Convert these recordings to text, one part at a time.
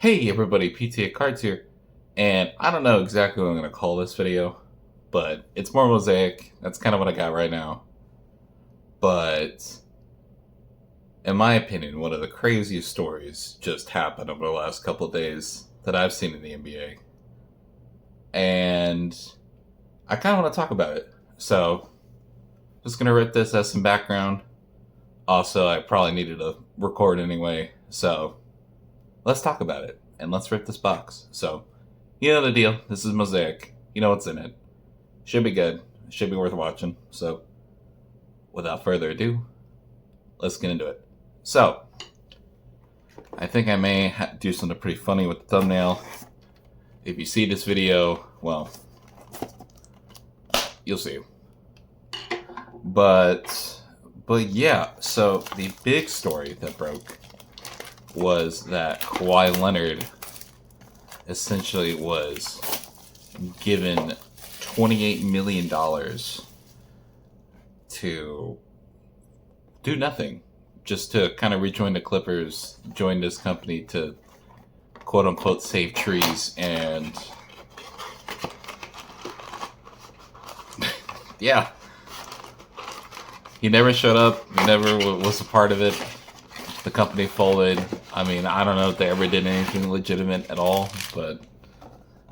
Hey everybody, PTA Cards here, and I don't know exactly what I'm going to call this video, but it's more Mosaic. That's kind of what I got right now. But, in my opinion, one of the craziest stories just happened over the last couple of days that I've seen in the NBA. And I kind of want to talk about it. So, just going to write this as some background. Also, I probably needed to record anyway, so let's talk about it. And let's rip this box. So, you know the deal. This is Mosaic. You know what's in it. Should be good. Should be worth watching. So, without further ado, let's get into it. So, I think I may do something pretty funny with the thumbnail. If you see this video, well, you'll see. But yeah. So the big story that broke was that Kawhi Leonard essentially was given $28 million to do nothing, just to kind of rejoin the Clippers, join this company to quote unquote save trees, and yeah, he never showed up, he never was a part of it. The company folded. I mean, I don't know if they ever did anything legitimate at all, but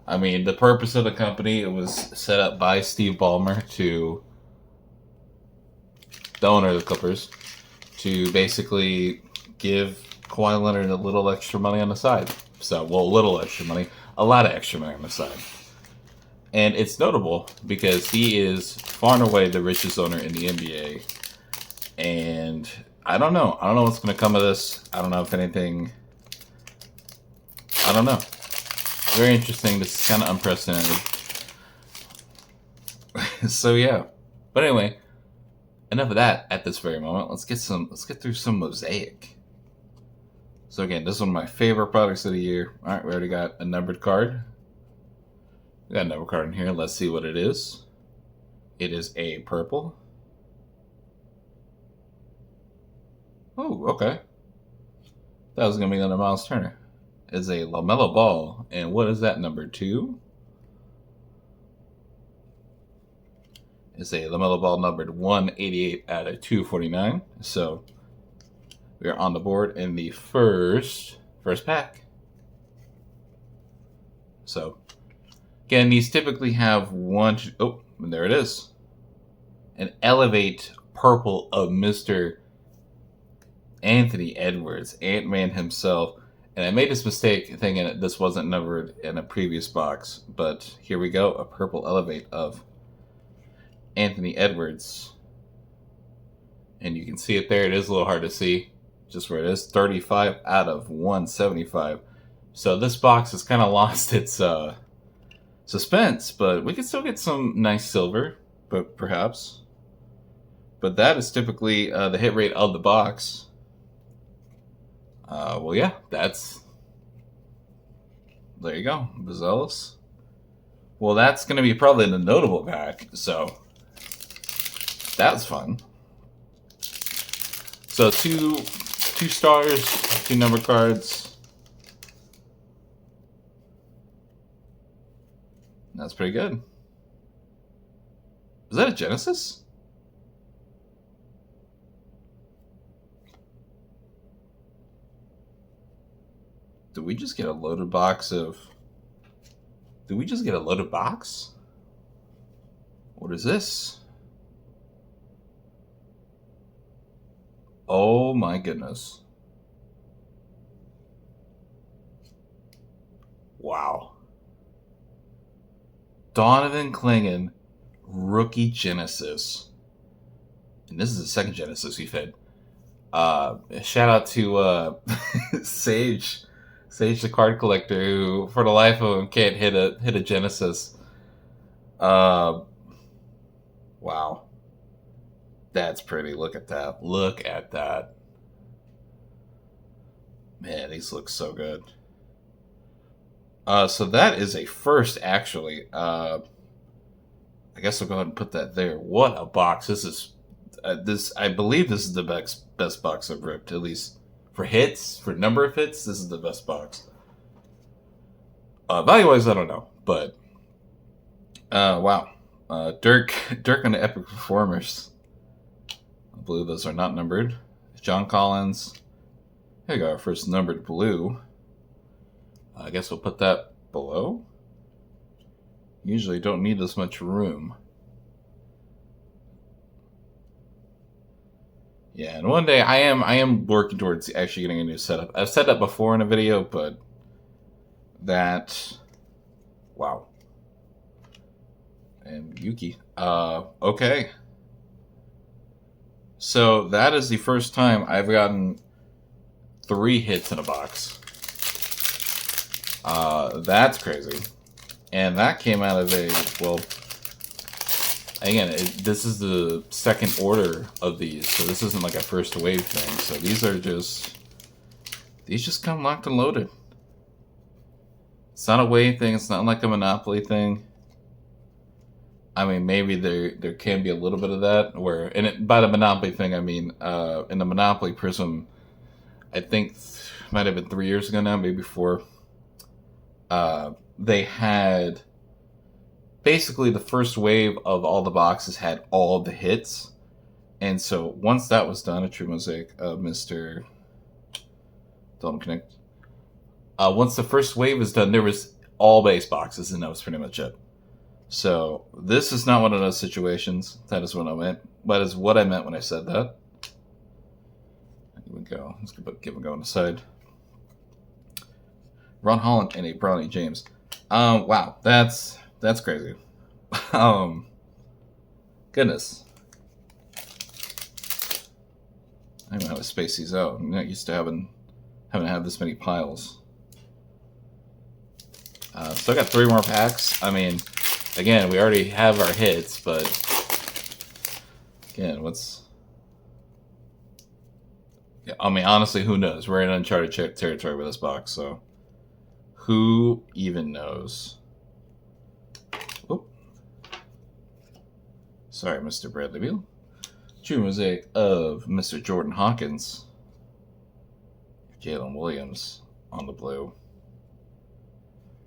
I mean, the purpose of the company, it was set up by Steve Ballmer, to the owner of the Clippers, to basically give Kawhi Leonard a little extra money on the side. So, well, a little extra money, a lot of extra money on the side. And it's notable because he is far and away the richest owner in the NBA. And I don't know what's going to come of this. I don't know if anything. I don't know. Very interesting. This is kind of unprecedented. So yeah. But anyway, enough of that at this very moment. Let's get through some Mosaic. So again, this is one of my favorite products of the year. All right, we already got a numbered card. We got a numbered card in here. Let's see what it is. It is a purple. Oh, okay. That was going to be another Miles Turner. It's a LaMelo Ball. And what is that, number 2? It's a LaMelo Ball numbered 188 out of 249. So, we are on the board in the first pack. So, again, these typically have one... Oh, there it is. An Elevate purple of Mr. Anthony Edwards, Ant-Man himself. And I made this mistake thinking that this wasn't numbered in a previous box, but here we go, a purple Elevate of Anthony Edwards. And you can see it there. It is a little hard to see just where it is. 35 out of 175. So this box has kind of lost its suspense, but we can still get some nice silver, but perhaps. But that is typically the hit rate of the box. Well, yeah, there you go, Bazelis. Well, that's going to be probably in the notable pack, so that's fun. So two stars, 2 number cards. That's pretty good. Is that a Genesis? Did we just get a loaded box of... Did we just get a loaded box? What is this? Oh my goodness. Wow. Donovan Clingan, rookie Genesis. And this is the second Genesis we've had. Shout out to Sage the card collector, who for the life of him can't hit a Genesis. Wow. That's pretty. Look at that. Look at that. Man, these look so good. So that is a first, actually. I guess I'll go ahead and put that there. What a box. This is I believe this is the best box I've ripped, at least for hits, for number of hits. This is the best box. Value-wise, I don't know. But, wow. Dirk on the Epic Performers. I believe those are not numbered. John Collins. Here we go, our first numbered blue. I guess we'll put that below. Usually don't need as much room. Yeah, and one day I am working towards actually getting a new setup. I've said that before in a video, but that, wow. And Yuki. Okay. So that is the first time I've gotten 3 hits in a box. That's crazy. And that came out of a, well, again, this is the second order of these, so this isn't like a first wave thing. So these just come locked and loaded. It's not a wave thing. It's not like a Monopoly thing. I mean, maybe there can be a little bit of that. By the Monopoly thing, I mean, in the Monopoly Prism, I think might have been 3 years ago now, maybe 4. They had basically the first wave of all the boxes had all of the hits, and so once that was done, a true Mosaic of Mr. Don't Connect. Once the first wave was done, there was all base boxes, and that was pretty much it. So this is not one of those situations. That is what I meant. That is what I meant when I said that. Here we go. Let's give a go on the side. Ron Holland and a Bronny James. Wow, that's crazy. Goodness. I don't know how to space these out. I'm not used to having had this many piles. Still got 3 more packs. I mean, again, we already have our hits, but again, I mean, honestly, who knows? We're in uncharted territory with this box, so who even knows? Oop. Sorry, Mr. Bradley Beal. True Mosaic of Mr. Jordan Hawkins. Jalen Williams on the blue.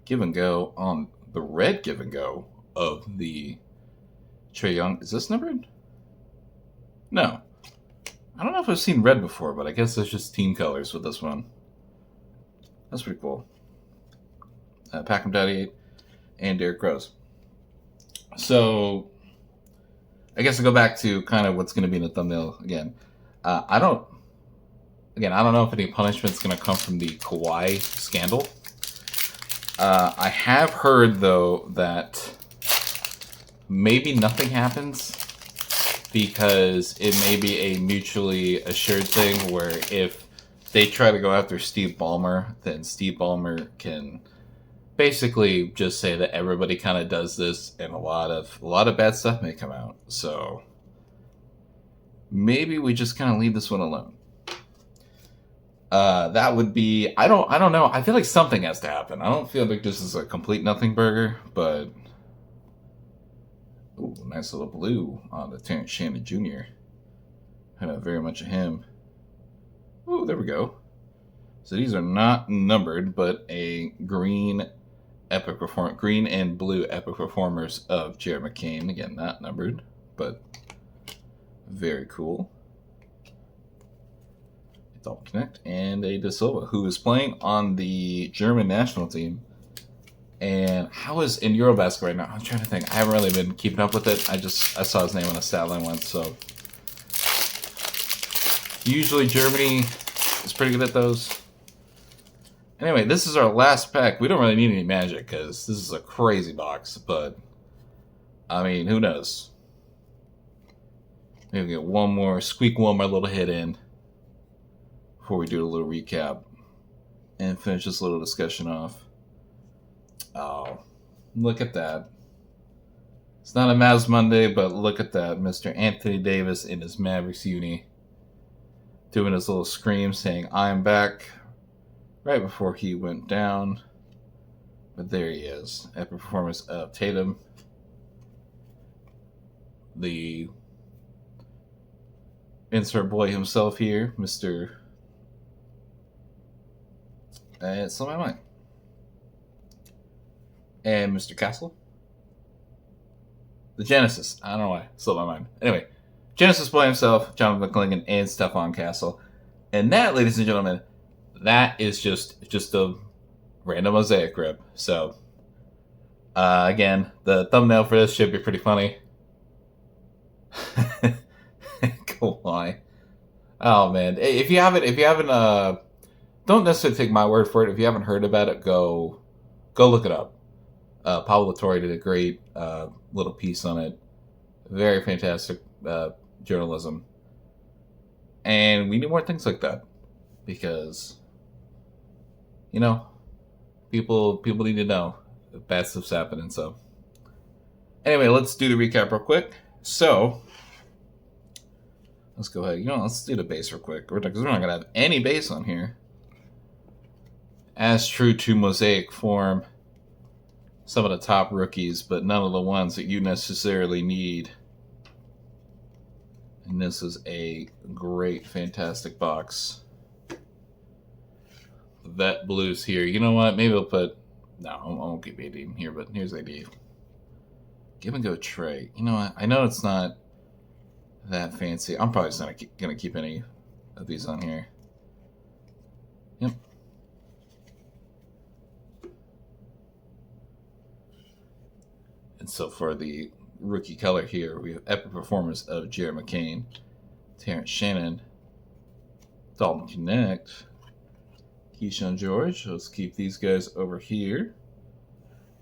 Give and go on the red give and go of the Trae Young. Is this numbered? No. I don't know if I've seen red before, but I guess it's just team colors with this one. That's pretty cool. Packham Daddy 8 and Derrick Rose. So, I guess I'll go back to kind of what's going to be in the thumbnail again. I don't know if any punishment's going to come from the Kawhi scandal. I have heard, though, that maybe nothing happens because it may be a mutually assured thing where if they try to go after Steve Ballmer, then Steve Ballmer can basically just say that everybody kind of does this and a lot of bad stuff may come out. So maybe we just kind of leave this one alone. That would be, I don't know. I feel like something has to happen. I don't feel like this is a complete nothing burger, but ooh, nice little blue on the Terrence Shannon Jr. Very much of him. Ooh, there we go. So these are not numbered, but a green and blue epic performers of Jared McCain. Again, not numbered, but very cool. Don't Connect and a De Silva, who is playing on the German national team. And how is in Eurobasket right now? I'm trying to think. I haven't really been keeping up with it. I saw his name on the stat line once. So usually Germany is pretty good at those. Anyway, this is our last pack. We don't really need any magic because this is a crazy box. But I mean, who knows? Maybe get one more little hit in before we do a little recap and finish this little discussion off. Oh, look at that. It's not a Mavs Monday, but look at that. Mr. Anthony Davis in his Mavericks uni doing his little scream saying, "I'm back," right before he went down. But there he is. Epic performance of Tatum. The insert boy himself here, Mr. It's on my mind. and Mr. Castle. The Genesis. I don't know why. Slipped my mind. Anyway, Genesis by himself, Jonathan McClingan, and Stephon Castle. And that, ladies and gentlemen, that is just a random Mosaic rip. So, again, the thumbnail for this should be pretty funny. Kawhi. Oh man, if you haven't, don't necessarily take my word for it. If you haven't heard about it, go look it up. Pablo Torre did a great little piece on it. Very fantastic journalism, and we need more things like that because people need to know that bad stuff's happening. So anyway, let's do the recap real quick. So let's go ahead. Let's do the base real quick because we're not gonna have any base on here. As true to Mosaic form, some of the top rookies, but none of the ones that you necessarily need. And this is a great, fantastic box. The Vet Blues here. You know what? Maybe I'll put... No, I won't keep AD in here, but here's AD. Give and go Trey. You know what? I know it's not that fancy. I'm probably just not going to keep any of these on here. Yep. And so for the rookie color here, we have epic performance of Jared McCain, Terrence Shannon, Dalton Connect, Keyshawn George. Let's keep these guys over here.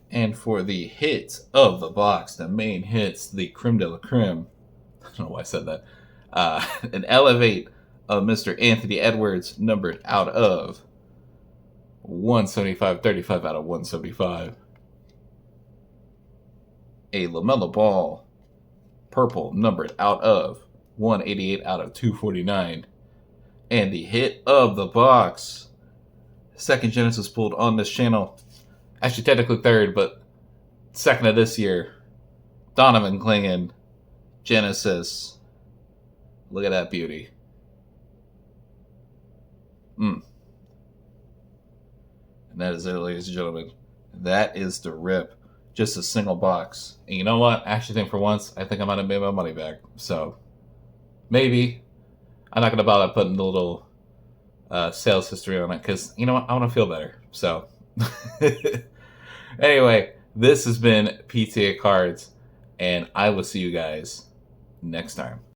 And for the hits of the box, the main hits, the creme de la creme. I don't know why I said that. An elevate of Mr. Anthony Edwards, numbered out of 175, 35 out of 175. A LaMelo Ball, purple, numbered out of 188 out of 249. And the hit of the box, second Genesis pulled on this channel. Actually, technically third, but second of this year. Donovan Clingan, Genesis. Look at that beauty. And that is it, ladies and gentlemen. That is the rip. Just a single box. And you know what? I actually think for once, I think I might have made my money back. So, maybe. I'm not going to bother putting the little sales history on it because, you know what? I want to feel better. So, anyway, this has been PTA Cards, and I will see you guys next time.